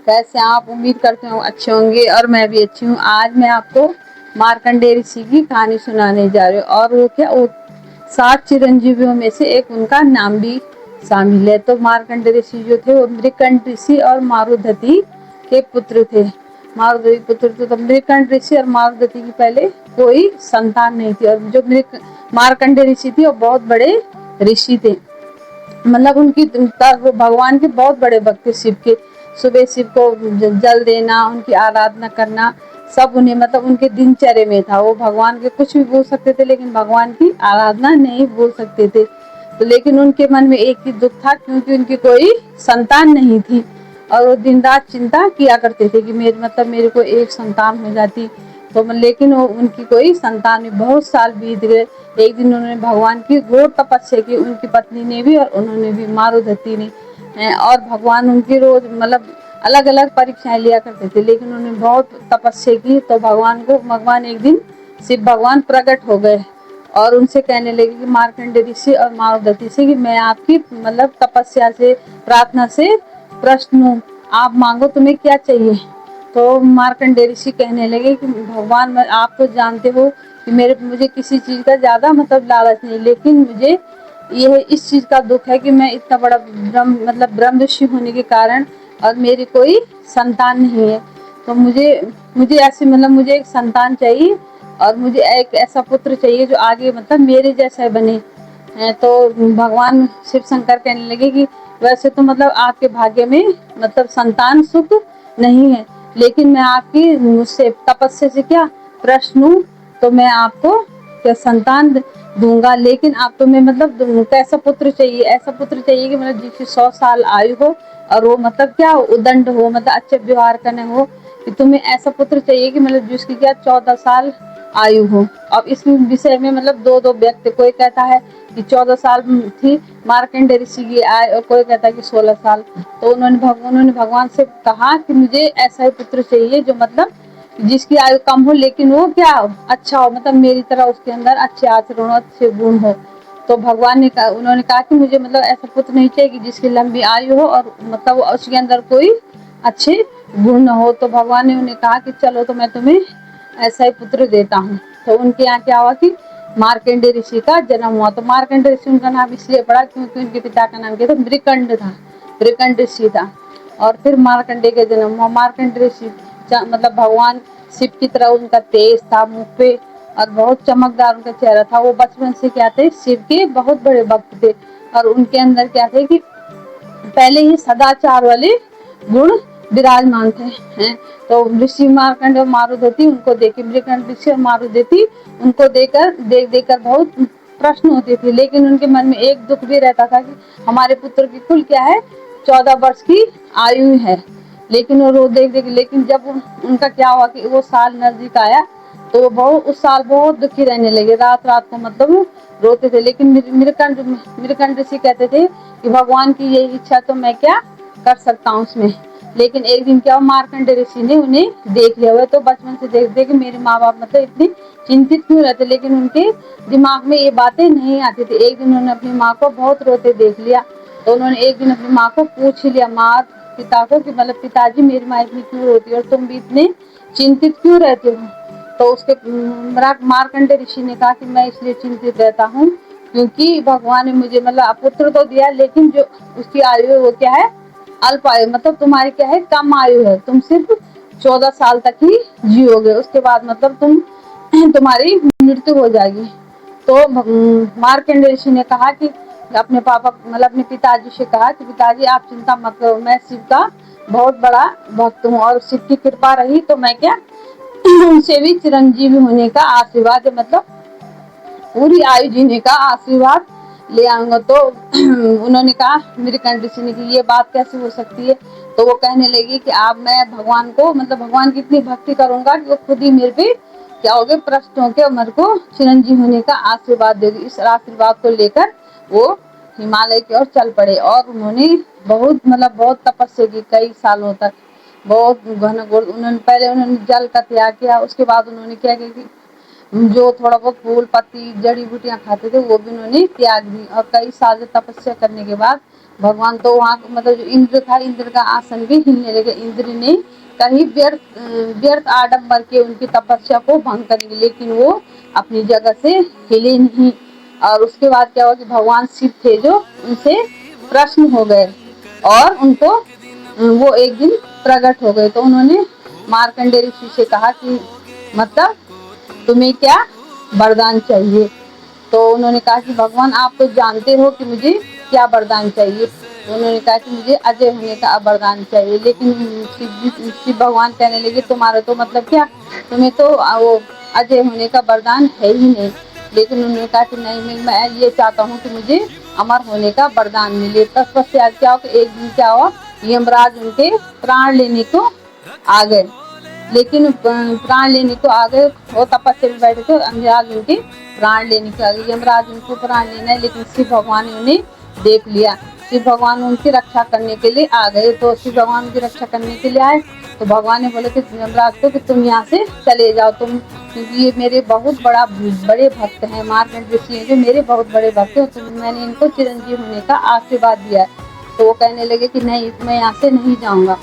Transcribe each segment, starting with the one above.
कैसे हैं आप? उम्मीद करते हो अच्छे होंगे और मैं भी अच्छी हूँ। आज मैं आपको मार्कंडेय ऋषि की कहानी सुनाने जा रही हूँ और वो 7 चिरंजीवियों में से एक उनका नाम भी शामिल है। तो मार्कंडेय ऋषि जो थे वो मृकंड ऋषि और मारुधति के पुत्र थे। मारुधति पुत्र थे तो मृकंड ऋषि और मारुधति की पहले कोई संतान नहीं थी। और जो मार्कंडेय ऋषि थी वो बहुत बड़े ऋषि थे, मतलब उनकी वो भगवान के बहुत बड़े भक्त थे शिव के। सुबह शिव को जल देना, उनकी आराधना करना, सब उन्हें मतलब उनके दिनचर्या में था। वो भगवान के कुछ भी बोल सकते थे लेकिन भगवान की आराधना नहीं बोल सकते थे। तो लेकिन उनके मन में एक ही दुख था, क्योंकि उनकी कोई संतान नहीं थी। और वो दिन रात चिंता किया करते थे कि मेरे को एक संतान हो जाती। तो लेकिन वो उनकी कोई संतान नहीं। बहुत साल बीत गए। एक दिन उन्होंने भगवान की घोर तपस्या की, उनकी पत्नी ने भी और उन्होंने भी, मारुधति ने। और भगवान उनकी रोज मतलब अलग अलग परीक्षाएं लिया करते थे, लेकिन उन्होंने बहुत तपस्या की। तो भगवान एक दिन शिव भगवान प्रकट हो गए और उनसे कहने लगे कि मार्कंडेय ऋषि और मारुधति से कि मैं आपकी मतलब तपस्या से, प्रार्थना से प्रश्न हूँ, आप मांगो तुम्हें क्या चाहिए। तो मार्कंडेय ऋषि कहने लगे कि भगवान, आप तो जानते हो कि मुझे किसी चीज का ज्यादा मतलब लालच नहीं, लेकिन मुझे यह इस चीज का दुख है कि मैं इतना बड़ा ब्रह्म ऋषि होने के कारण और मेरी कोई संतान नहीं है। तो मुझे ऐसे मुझे एक संतान चाहिए और मुझे एक ऐसा पुत्र चाहिए जो आगे मेरे जैसा बने। तो भगवान शिव शंकर कहने लगे कि वैसे तो आपके भाग्य में संतान सुख नहीं है, लेकिन मैं आपकी मुझसे तपस्या से क्या प्रश्न हूँ, तो मैं आपको क्या संतान दूंगा। लेकिन आप तुम्हें कैसा पुत्र चाहिए? ऐसा पुत्र चाहिए कि जिसकी 100 साल आयु हो और वो क्या उदंड हो, अच्छे व्यवहार करने हो। कि तुम्हें ऐसा पुत्र चाहिए कि जिसकी क्या 14 साल आयु हो। अब इस विषय में दो दो व्यक्ति, कोई कहता है कि 14 साल थी मार्कंडेय ऋषि की आयु और कोई कहता है कि 16 साल। तो उन्होंने भगवान से कहा कि मुझे ऐसा ही पुत्र चाहिए जो जिसकी आयु कम हो लेकिन वो क्या अच्छा हो, मेरी तरह उसके अंदर अच्छे आचरण, अच्छे गुण हो। तो भगवान ने कहा, उन्होंने कहा कि मुझे ऐसा पुत्र नहीं चाहिए कि जिसकी लंबी आयु हो और उसके अंदर कोई अच्छे गुण न हो। तो भगवान ने उन्हें कहा कि चलो, तो मैं तुम्हें ऐसा ही पुत्र देता हूँ। तो उनके यहाँ क्या हुआ कि मार्कंडेय ऋषि का जन्म हुआ। तो मार्कंडेय ऋषि उनका नाम इसलिए पड़ा क्योंकि उनके पिता का नाम क्या था? मृकंड था, मृकंड ऋषि था। और फिर मार्कंडेय का जन्म हुआ। मार्कंडेय ऋषि भगवान शिव की तरह उनका तेज था मुख पे और बहुत चमकदार उनका चेहरा था। वो बचपन से क्या थे? शिव के बहुत बड़े भक्त थे। और उनके अंदर क्या थे कि पहले ही सदाचार वाले गुण विराजमान थे हैं। तो ऋषि मार्कंड और मारुधति उनको देखे, मृकंड ऋषि और मारुधति उनको देख देकर बहुत प्रश्न होते थे। लेकिन उनके मन में एक दुख भी रहता था कि हमारे पुत्र की कुल क्या है? 14 वर्ष की आयु है। लेकिन वो देख लेकिन जब उनका क्या हुआ कि वो साल नजदीक आया तो वो उस साल बहुत दुखी रहने लगे। रात रात को रोते थे। लेकिन मृकंड ऋषि कहते थे कि भगवान की यही इच्छा, तो मैं क्या कर सकता हूँ उसमें। लेकिन एक दिन क्या हुआ, मार्कंडेय ऋषि ने उन्हें देख लिया हुआ। तो बचपन से देखते कि मेरे माँ बाप इतनी चिंतित क्यों रहते, लेकिन उनके दिमाग में ये बातें नहीं आती थी। एक दिन उन्होंने अपनी माँ को बहुत रोते देख लिया। तो उन्होंने एक दिन अपनी माँ को पूछ लिया, माँ पिता को, कि पिताजी, मेरी माँ इतनी क्यों रोती है और तुम भी इतने चिंतित क्यों रहते हो? तो उसके मार्कंडेय ऋषि ने कहा कि मैं इसलिए चिंतित रहता हूँ क्योंकि भगवान ने मुझे पुत्र तो दिया, लेकिन जो उसकी आयु है वो क्या है? अल्प आयु। तुम्हारी क्या है? कम आयु है। तुम सिर्फ 14 साल तक ही जियोगे, उसके बाद तुम्हारी मृत्यु हो जाएगी। तो मार्कंडेय ऋषि ने कहा कि अपने पापा अपने पिताजी से कहा कि पिताजी आप चिंता मत करो, मैं शिव का बहुत बड़ा भक्त हूँ और शिव की कृपा रही तो मैं क्या उनसे भी चिरंजीवी होने का आशीर्वाद पूरी आयु जीने का आशीर्वाद ले आऊंगा। तो उन्होंने कहा, मृकंड ऋषि ने, कि ये बात कैसे हो सकती है? तो वो कहने लगी कि मैं भगवान को भगवान की इतनी भक्ति करूंगा कि वो खुद ही मेरे पे क्या हो गए? प्रश्न होकर मेरे को चिरंजीव होने का आशीर्वाद देगी। इस आशीर्वाद को लेकर वो हिमालय की ओर चल पड़े और उन्होंने बहुत तपस्या की, कई सालों तक बहुत घन घोर। उन्होंने जल का त्याग किया। उसके बाद उन्होंने क्या किया कि जो थोड़ा बहुत फूल पत्ती जड़ी बूटियां खाते थे वो भी उन्होंने त्याग दी। और कई साल तपस्या करने के बाद भगवान तो वहाँ मतलब जो इंद्र था, इंद्र का आसन भी हिलने लगे। इंद्र ने कहीं व्यर्थ आडम्बर के उनकी तपस्या को भंग करेंगे, लेकिन वो अपनी जगह से हिले नहीं। और उसके बाद क्या हुआ कि भगवान शिव थे जो उनसे प्रश्न हो गए और उनको वो एक दिन प्रकट हो गए। तो उन्होंने मार्कंडेय ऋषि से कहा कि मतलब तुम्हें क्या वरदान चाहिए। तो उन्होंने कहा कि भगवान आप तो जानते हो कि मुझे क्या वरदान चाहिए। तो उन्होंने कहा कि मुझे अजय होने का वरदान चाहिए। लेकिन शिव भगवान कहने लगे तुम्हारा तो मतलब क्या, तुम्हें तो वो अजय होने का वरदान है ही नहीं। लेकिन उन्होंने कहा कि नहीं, मैं ये चाहता हूँ कि मुझे अमर होने का वरदान मिले। तत्पश्चात क्या हो, एक दिन क्या हुआ, यमराज उनके प्राण लेने को आ गए। लेकिन प्राण लेने को आ गए, वो तपस्या में बैठे थे, यमराज उनके प्राण लेने को आ गए। यमराज उनको प्राण लेना है, लेकिन शिव भगवान ने उन्हें देख लिया। शिव भगवान उनकी रक्षा करने के लिए आ गए। तो शिव भगवान उनकी रक्षा करने के लिए आए तो भगवान ने बोले कि यमराज को कि तुम यहाँ से चले जाओ, तुम, क्योंकि ये मेरे बहुत बड़े भक्त हैं, मार्कंडेय ऋषि हैं जो मेरे बहुत बड़े भक्त हैं, तो मैंने इनको चिरंजीव होने का आशीर्वाद दिया है। तो वो कहने लगे कि नहीं, मैं यहाँ से नहीं जाऊंगा,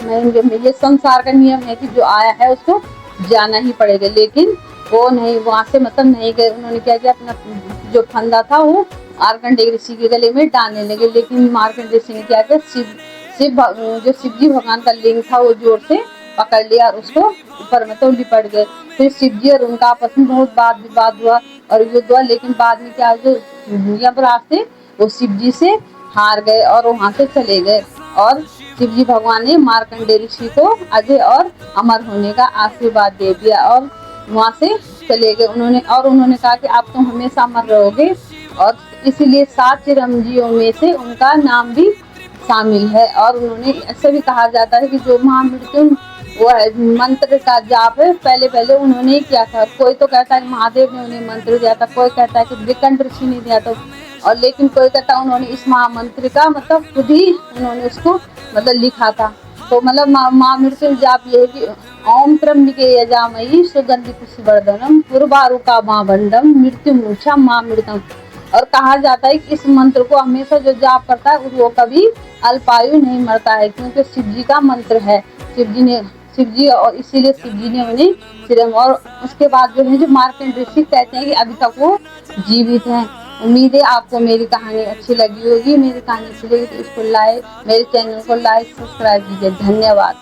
मैं ये संसार का नियम है कि जो आया है उसको जाना ही पड़ेगा। लेकिन वो नहीं, वहां से मतलब नहीं गए। उन्होंने क्या किया, अपना जो फंदा था वो मार्कंडेय ऋषि के गले में डालने लगे। लेकिन मार्कंडेय ऋषि ने क्या किया, जो शिवजी भगवान का लिंग था वो जोर से पकड़ लिया और उसको ऊपर में तो लिपट गए। फिर शिवजी और उनका आपस में बहुत वाद विवाद हुआ और युद्ध हुआ। लेकिन बाद में क्या, जो यमराज थे वो शिवजी से हार गए और वहां से चले गए। और शिवजी भगवान ने मार्कंडेय ऋषि को अजय और अमर होने का आशीर्वाद दे दिया और वहां से चले गए। उन्होंने कहा कि आप तो हमेशा अमर रहोगे। और इसीलिए 7 चिरंजीवियों में से उनका नाम भी शामिल है। और उन्होंने ऐसे भी कहा जाता है कि जो महामृत्यु वो है मंत्र का जाप है, पहले उन्होंने किया था। कोई तो कहता है महादेव ने उन्हें मंत्र दिया था, कोई कहता है कि विकंठ ऋषि ने दिया था, और लेकिन कोई कहता है उन्होंने इस महामंत्र का मतलब खुद ही उन्होंने उसको मतलब लिखा था। तो मतलब महामृत्यु जाप ये है कि ओम त्र्यंबके यजामही सुगंधि पुष्टिवर्धनम उर्वारुका मावंडम मृत्यु मूर्छा महामृतम। और कहा जाता है कि इस मंत्र को हमेशा जो जाप करता है वो कभी अल्पायु नहीं मरता है, क्योंकि शिव जी का मंत्र है। शिवजी और इसीलिए शिवजी ने उन्हें चिरम। और उसके बाद जो है, जो मार्कंडेय ऋषि कहते हैं कि अभी तक वो जीवित हैं। उम्मीद है आपको मेरी कहानी अच्छी लगी होगी। मेरी कहानी अच्छी लगी तो इसको मेरे चैनल को लाइक सब्सक्राइब कीजिए। धन्यवाद।